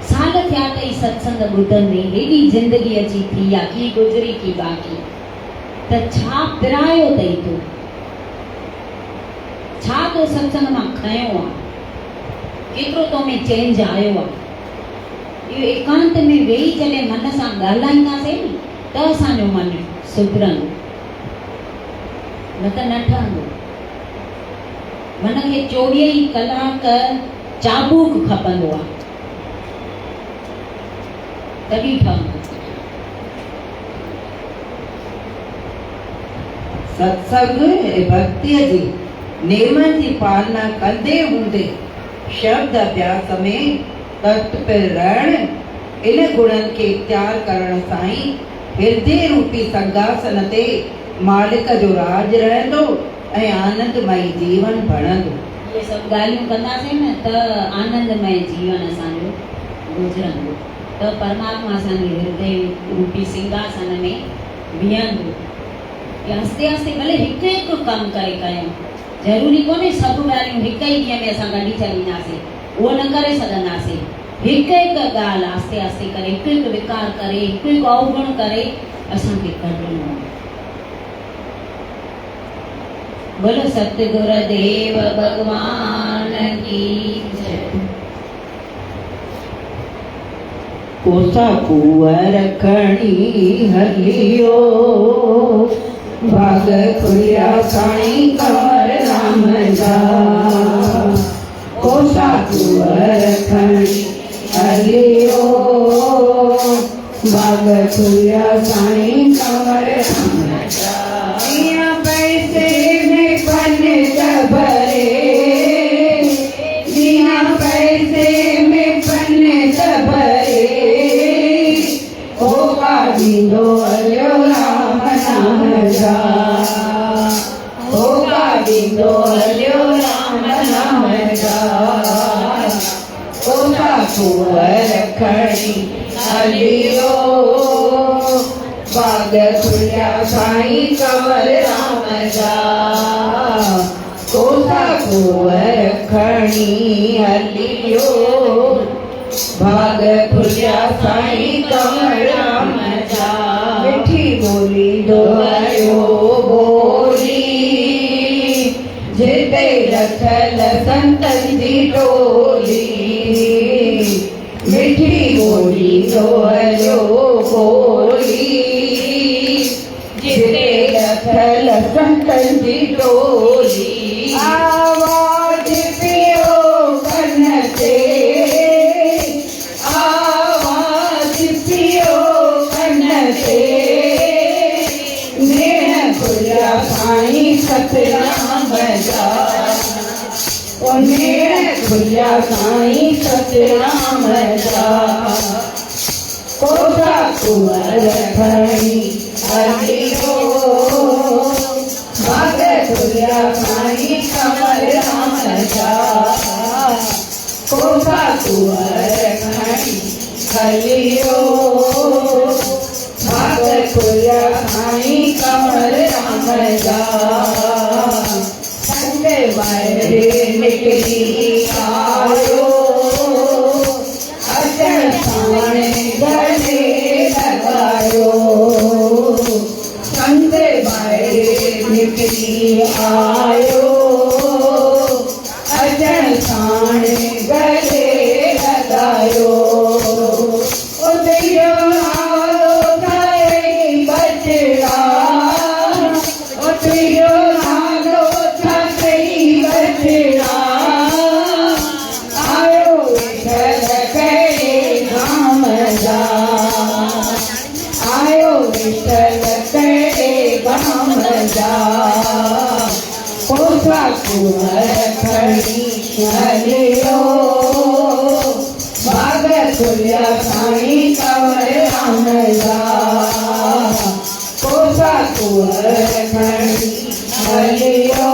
साल थिया अथई सत्संग ॿुधंदे, हेॾी ज़िंदगी अची थी आहे, की गुज़री की बाक़ी, त छा पिरायो अथई तूं? छा तो सत्संग मां खयो आहे? केतिरो तो में चेंज आयो आहे? इहो एकांत में वेही जॾहिं मन सां ॻाल्हाईंदासीं नी त असांजो मन सुधरंदो, न त न ठहंदो। मन खे 24 कलाक चाबुक खपंदो आहे, तॾहिं ठहंदो। सत्संग ऐं भक्तीअ जी नेमनि जी पालना कंदे हूंदे शब्द अभ्यास में तत्पर रहणु, इन गुणनि खे इख्तियार करण सां ई हृदय रूपी संघासन ते मालिक जो राज रहंदो ऐं आनंदमय जीवन बणंदो। इहे सभु ॻाल्हियूं कंदासीं न त आनंदमय जीवन असांजो गुज़रंदो, त परमात्मा असांजे हृदय रूपी सिंघासन में बीहंदो। आस्ते आस्ते भले हिकु हिकु कमु करे कयूं, ज़रूरी कोन्हे सभु ॻाल्हियूं हिकु ई ॾींहं में असां कढी छॾींदासीं, उहो न करे सघंदासीं। हिक हिक ॻाल्हि आस्ते आस्ते करे, हिकु हिकु विकार करे, हिकु हिकु अवगुण करे असांखे कढणो आहे। बोलो सतगुर देव भगवान की जय। कोसा कुंवर खणी हलियो, भाग खुलिया साईं कंवर राम जा। कोसा कुंवर खणी हलियो, भाग खुलिया साईं कंवर राम जा। इहाँ पैसे में पन भरे, इहाँ पैसे में पन भरे, होगा दीदो हलियो राम नाम जा। होगा दीदो हलियो राम नाम जा। कोसा कुंवर खणी हलियो, भाग खुलिया साईं कंवर राम जा। कोसा कुंवर खणी हलियो, भाग खुलिया साईं कंवर राम जा। मिठी बोली दोहरियो बोली, जिते रखल संतन जी टोली। मिठी बोली दोहरियो बोली, जिते रखल संतन जी टोली। आवाज पियो कन ते, आवाज पियो कन ते, नेण खुलिया साईं सतराम जा। ओ नेण खुलिया साईं सतराम जा। कोसा कुंवर खणी हलियो, भाग खुलिया साईं कंवर राम जा। कोसा कुंवर खणी हलियो, भाग खुलिया साईं कंवर राम जा। संगे ॿाहिरि निकिरी आयो, अचण साण गले लगायो। संगे ॿाहिरि निकिरी आयो, अचण साण गले लगायो। ओ तेरो नालो थाई बचड़ा, ओ तेरो नालो थाई बचड़ा। आयो विठल कहिड़े धाम जा, आयो विठल कहिड़े धाम जा। कोसा कुंवर खणी हलियो, भाग खुलिया साईं कंवर राम जा। कोसा कुंवर खणी हलियो,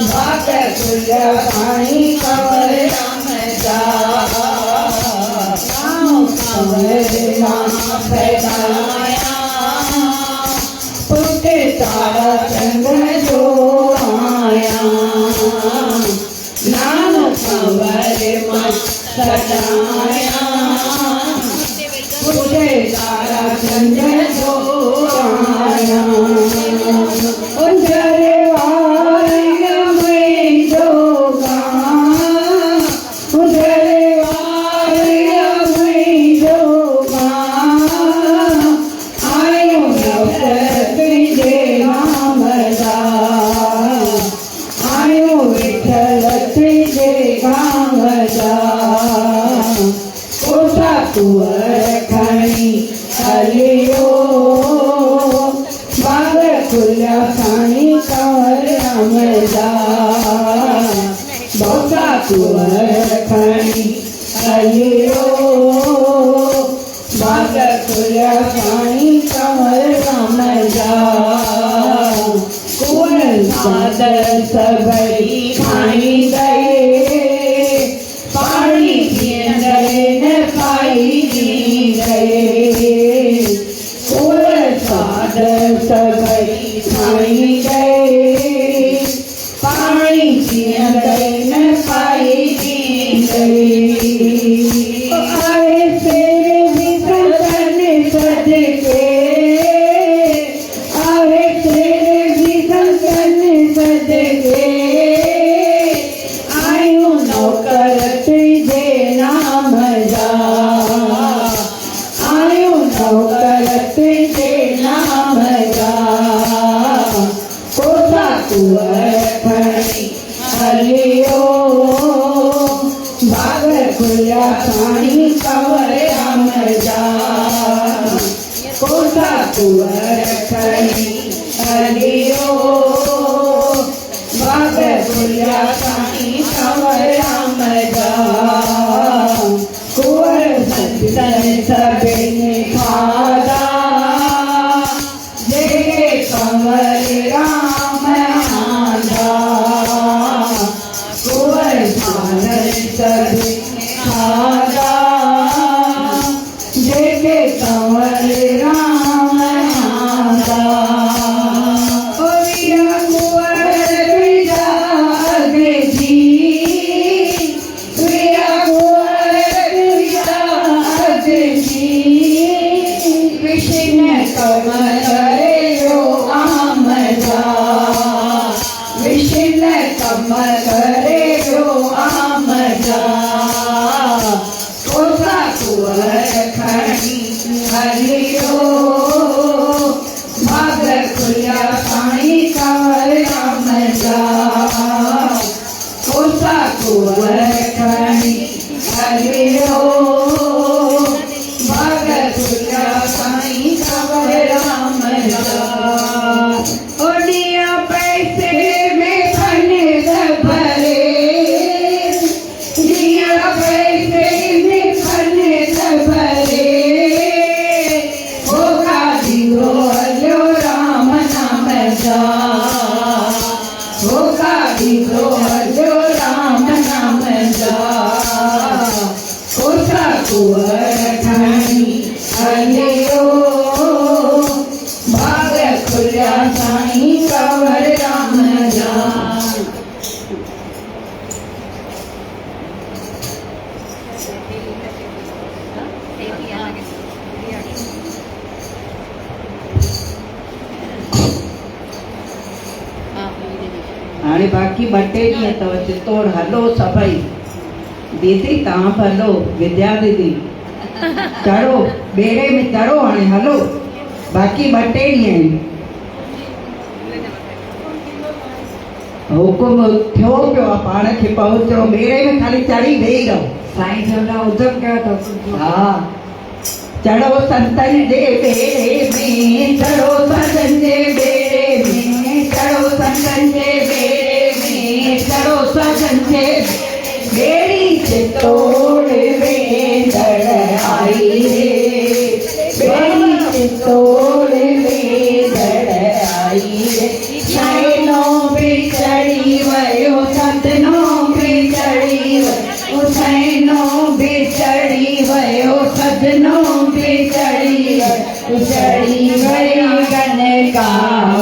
भाग खुलिया साईं कंवर राम जा। नाम कंवर नाम फैलाया, पुट तारा संग जो आया। नाम कंवर मां सजाया, पुट तारा संग जो आया। उजरे वारिया में जोगा, उजरे वारिया में जोगा। आयो नफ़रत तुझे नाम जा, आयो विठल तुझे नाम जा। कोसा कुंवर खणी हलियो, भाग खुलिया साईं कंवर राम जा। कोसा कुंवर खणी हलियो, भाग खुलिया साईं कंवर राम जा। कुंवर सादर सभई खाई गए, पाणी पीअंदड़ न पाई गए। कुंवर सादर सभई खाई गए, पाणी पीअंदड़ न पाई गए। कुंवर खणी हलियो भाग खुलिया साईं कंवर राम जा कोसा कुंवर खणी हलियो भाग खुलिया साईं कंवर राम जा कुंवर संतन सभिनी खादा जय कंवर राम आंधा कुंवर संतन सभिनी खादा जय कंवर राम आंधा हाणे बाक़ी ॿ टे ॾींहं अथव चित्तौड़ हलो सभई दीदी तव्हां बि हलो विद्या दीदी चढ़ो ॿेड़े में चढ़ो हाणे हलो बाक़ी ॿ टे ॾींहं आहिनि हुकुम थियो पियो आहे पाण खे पहुचो ॿेड़े में खाली चढ़ी वेही रहो साईं जो ना उधम कयो अथव हा चढ़ो संतन जे ॿेड़े में चढ़ो संतन जे ॿेड़े में चढ़ो संतन जे ॿेड़े में चढ़ो संतन जे ॿेड़ी चित्तौड़ वेंदड़ आई रे ॿेड़ी चित्तौड़ वेंदड़ आई रे सैनो बि चढ़ी वियो सतनो बि चढ़ी वियो सैनो बि चढ़ी वियो सतनो बि चढ़ी वियो कनका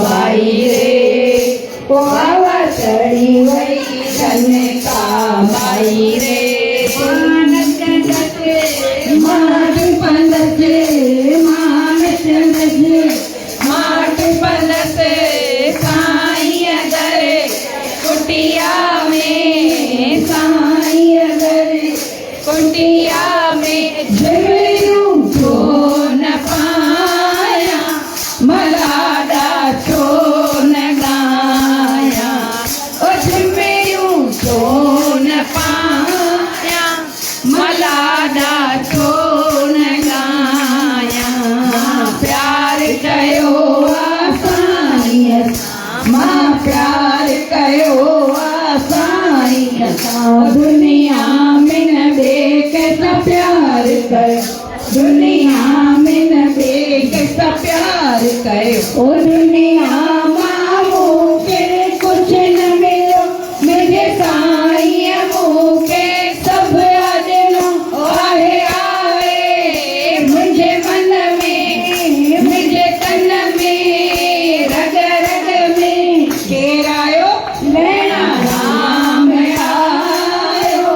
बाई रे पोवा चढ़ी वई कनका बाई रे माट पलस माट पलस साईं दरे कुटिया में साईं दरे कुटिया में झिमरियूं छो न पाया मलाडा छो न गाया ओ झिमरियूं छो न पाया मलाडा छो न गाया प्यार कयो साईं मां प्यार कयो साईं दुनिया में न ॿिए कंहिंसां प्यार कयो दुनिया में न ॿिए कंहिंसां प्यार कयो ओ दुनिया मां मूंखे कुझु न मिलियो मुंहिंजे साईं मूंखे सभु ॾिनो आहे आहे मुंहिंजे मन में मुंहिंजे तन में रग रग में केरु आयो लैणा राम आयो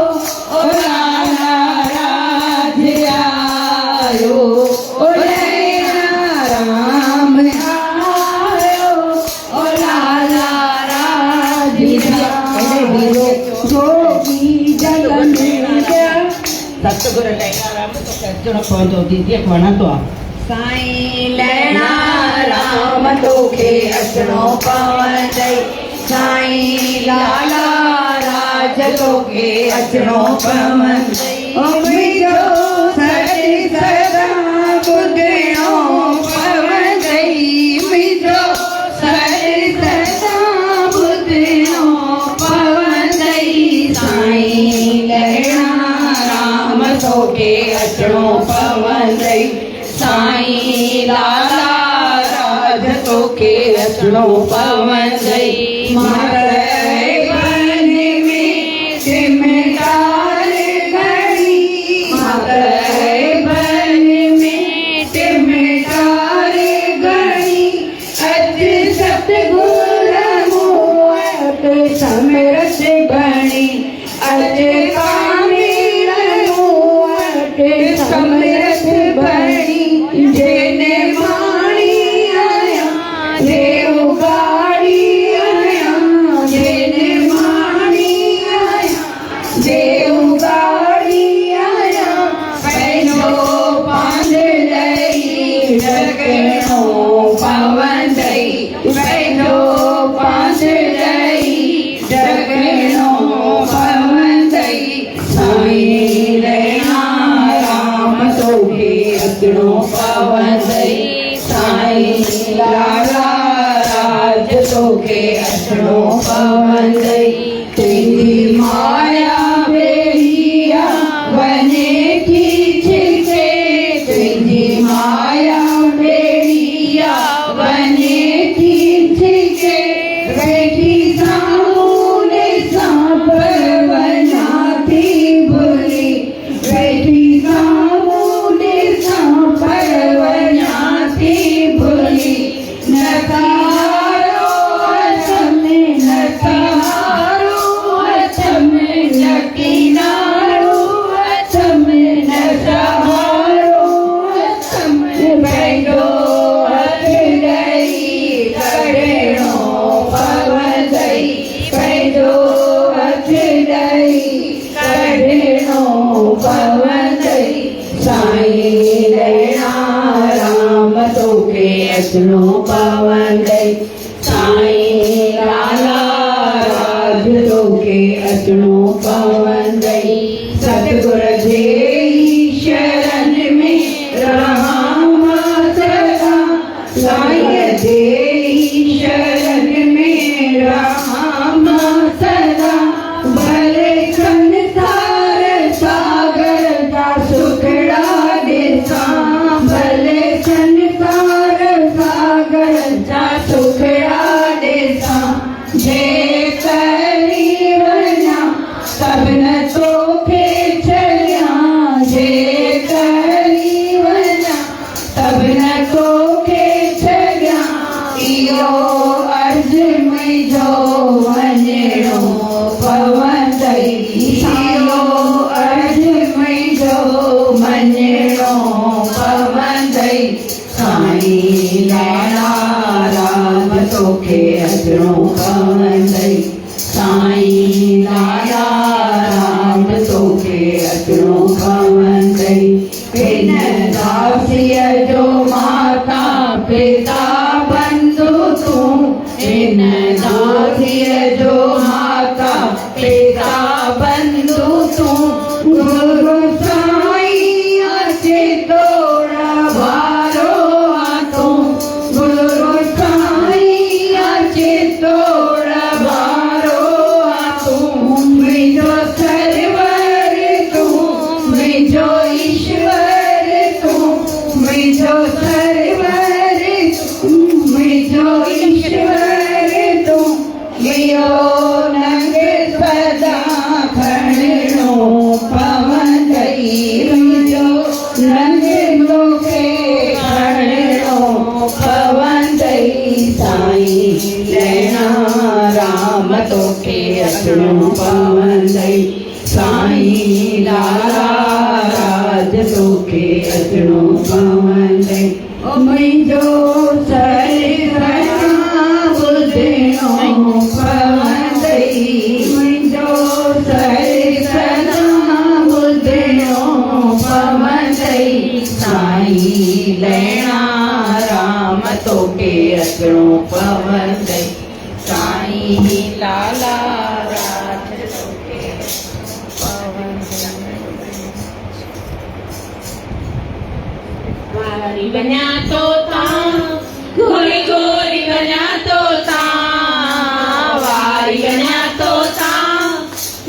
ओ लाला राज आयो ओ लैणा राम आयो ओ लाला राज आयो जोगी जग में सतगुरु टेकाराम तो अचणो पवंदो दीदीअ खे वणंदो आहे साईं लैणा राम तोखे अचणो पवंदई साईं लाला राज तोखे अचणो पवंदई मुंहिंजो सॾु सदा ॿुधणो पवंदई मुंहिंजो सॾु सदा ॿुधणो पवंदई साईं लहणा राम तोखे अचणो पवंदई साईं लाला राज तोखे अचणो पवंदई समरस बणी अज कामिल मूं समरस बणी जेने माणी आया जे उगाड़ी आया जेने माणी आया जे उगाड़ी आया पैनो पांड लई ढकणो पवंदई पैनो पांड लई ढकणो पवंदई साईं लहणा राम तोखे अचणो पवंदई साईं लाला राज तोखे अचणो पवंदई तुंहिंजी माया बेड़िया वञे थी छिके तुंहिंजी माया बेड़िया वञे थी छिके वेठी साईं लहणा राम तोखे अचणो पवंदई साईं लाला राज तोखे अचणो पवंदई सतगुर जे शरण में रहां सदा साईं जे शरण में रहां सदा भले संसार सागर जा सुखड़ा भले संसार सागर जा सुखड़ा ॾिसां जे करी वञा सभिन तोखे छॾियां जे करी वञा सभिन तोखे छॾियां इहो अर्ज़ मुंहिंजो वञणो पवंदई इहो अर्ज़ मुंहिंजो वञणो पवंदई साईं लहणा राम तोखे अचणो पवंदई साईं लाला राम तोखे अचणो पवंदई हिन दासीअ जो माता पिता बंधु तूं हिन दासीअ जो माता पिता बंधु तूं गुरु साईं अचे तोड़ा भारो तूं गुरु साईं अचे तोड़ा भारो तूं मुंहिंजो सरवर तूं मुंहिंजो ईश्वर तूं मुंहिंजो सरवर तूं मुंहिंजो ईश्वर तूं इहो नंग सदा खणणो पवंदई मुंहिंजो नंग तोखे खणणो पवंदई साईं लहणा राम तोखे अचणो पवंदई साईं लाला राज तोखे अचणो पवंदई मुंहिंजो सरवणा ॿुधणो पवंदई मुंहिंजो सरवणा ॿुधणो पवंदई साईं लहणा राम तोखे अचणो पवंदई साईं लाला राज तोखे पवन वारी वञा तो तां गोरी गोरी वञा तो तां वारी वञा तो तां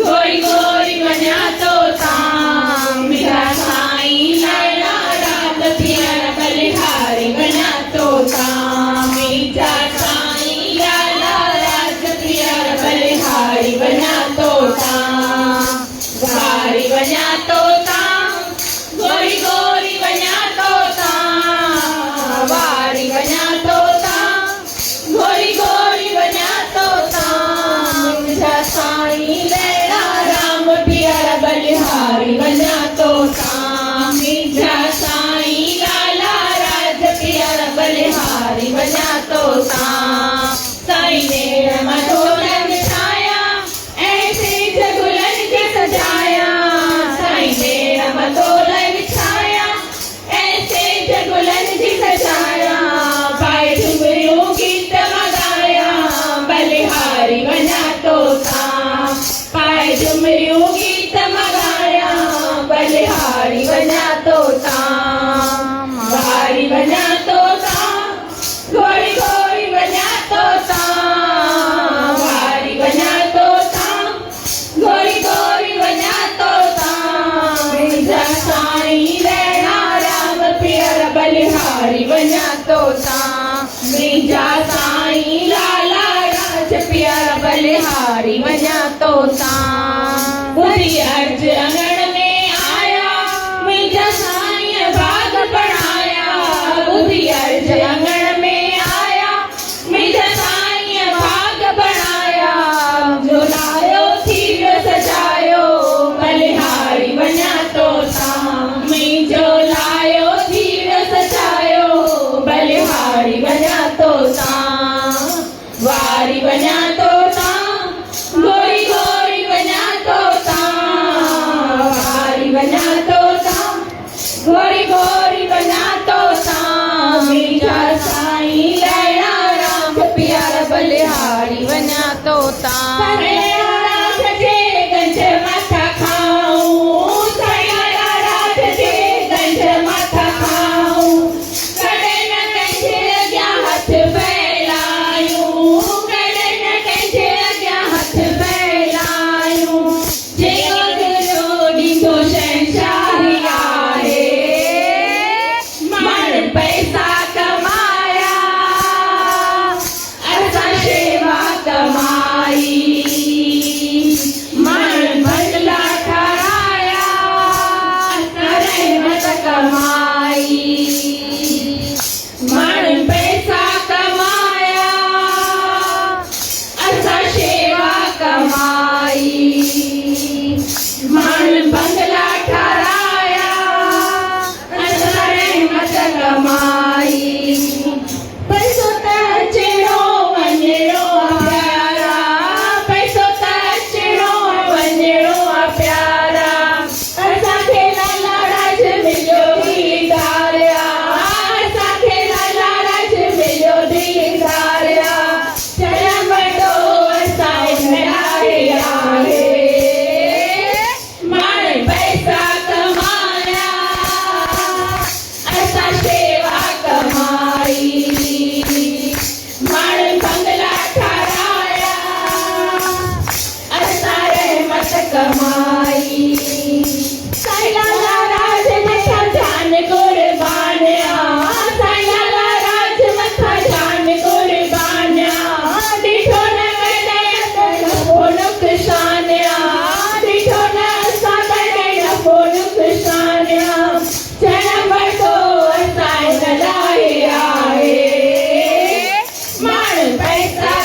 गोरी गोरी वञा तो तां मेरा साईं लाला रात पियर बलिहारी वञा तो तां मेरा साईं लाला रात पियर बलिहारी वञा तो तां वारी वञा तो तां गोरी गोरी वञा तो तां वारी वञा तो तां गोरी गोरी वञा तो तां मुंहिंजा साईं लैला राम पियर बलिहारी वञा तो तां मुंहिंजा साईं लाला राज पियर बलिहारी वञा तो तां साईं ने मधोलन छाया ऐसे जगुलन के सजाया साईं ने मधोलन छाया ऐसे जगुलन की सजाया पाए झुमरियों गीत मगाया बलिहारी वञा तो तां पाए झुमरियों गीत मगाया बलिहारी वञा तो तां वारी वञा तो तां गोरी गोरी वञा तो तां वारी वञा तो तां गोरी गोरी वञा तो तां मुंहिंजा साईं लैला राम पियर बलिहारी वञा तो तां मुंहिंजा साईं लाला राज पियर बलिहारी वञा तो तां बुरी अर्ज अंगण में आया मुंहिंजा साईं भाग बढ़ाया बुरी अर्ज अंगण में आया मुंहिंजा साईं भाग बढ़ाया झुलायो थी वियो सजायो बलिहारी वञा तो तां मुंहिंजो लायो थी वियो सजायो बलिहारी वञा तो तां वारी वञा तो तां गोरी गोरी वञा तो तां वारी वञा तो तां गोरी गोरी वञा तो तां मुंहिंजा साईं लैला राम पियर बलिहारी वञा तो तां राज जे गंज मथा खाऊं साईं राज जे गंज मथा खाऊं कॾहिं न कंहिंजे अॻियां हथ फैलायूं कॾहिं न कंहिंजे अॻियां हथ फैलायूं जेको दिलो ॾींदो शहंशाही आहे माण्हुनि पैसा कमाया असां शेवा कमाई माण्हुनि बंगला ठाराया असां रहमत कमाई माण्हुनि पैसा कमाया असां शेवा कमाई माण्हुनि बंगला ठाराया असां रहमत कमाई पैसो त अचणो वञणो प्यारा पैसो त अचणो वञणो प्यारा असांखे लाला राज मिलियो दीदारिया असांखे लाला राज मिलियो दीदारिया चरण वॾो असांजे आहे माण्हुनि पैसा कमाया असां शेवा कमाई माण्हुनि बंगला ठाराया असां रहमत कमाई साईं लाला राज मथा जान कुर्बानिया साईं लाला राज मथा जान कुर्बानिया ॾिठो न कॾहिं नफ़ो नुक़सानिया ॾिठो न असां कॾहिं नफ़ो नुक़सानिया चरण वॾो असांजे लाइ आहे माण्हुनि पैसा